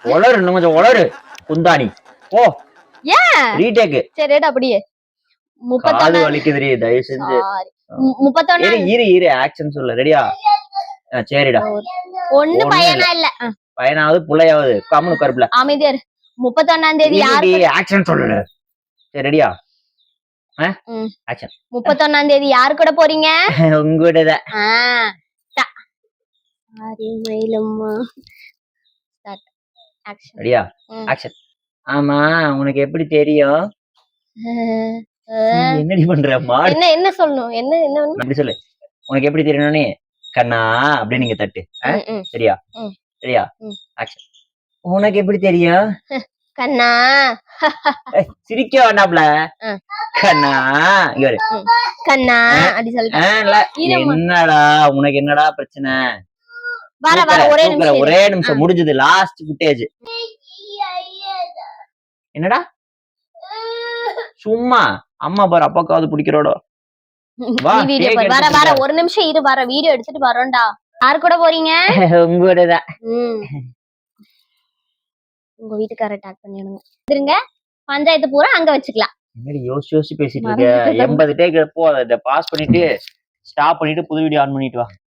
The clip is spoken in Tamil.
உளறு இன்னும் கொஞ்சம் உளறு குந்தாணி ஓ ஏன் ரீடேக் சரி அப்படியே காது வலிக்குதுடி தயவு செஞ்சு 31 இரு ஆக்ஷன் சொல்ல ரெடியா சரிடா ஒண்ணு பையனா இல்ல பையனாவது புள்ளையாவது கம்முனு கருப்புல அமைதியா 31ஆம் தேதி யாரு ஆக்ஷன் சொல்லு சரி ரெடியா ஆக்ஷன் 31ஆம் தேதி யாரு கூட போறீங்க உங்க கூட தான் ரெடியா ஆக்ஷன் ஆமா உனக்கு எப்படி தெரியும் என்னடி பண்றமா என்ன சொல்லணும் என்ன அப்படி சொல்லு உனக்கு எப்படி தெரியணும்னு கண்ணா அப்படி நீங்க தட்டு சரியா சரியா ஆக்ஷன் உனக்கு எப்படி தெரியும் கண்ணா சிரிக்க வேண்டாம்ல கண்ணா இவரு கண்ணா அப்படி சொல்லிட்டு என்னடா உனக்கு என்னடா பிரச்சனை ஒரே நிமிஷம் முடிஞ்சது லாஸ்ட் ஃபுட்டேஜ் என்னடா சும்மா அம்மா பாரு அப்பாக்காவது பிடிக்கிறோட வர ஒரு நிமிஷம் இரு வர வீடியோ எடுத்துட்டு வரோம்டா யாரு கூட போறீங்க உங்க கூட தான் உங்க வீட்டுக்கார டாக் பண்ணிடுங்க இருங்க பஞ்சாயத்து பூரா அங்க வச்சுக்கலாம் என்னடி யோசிச்சு பேசிட்டு இருக்க 80 டேக் எப்போ அதை பாஸ் பண்ணிட்டு ஸ்டாப் பண்ணிட்டு புது வீடியோ ஆன் பண்ணிட்டு வா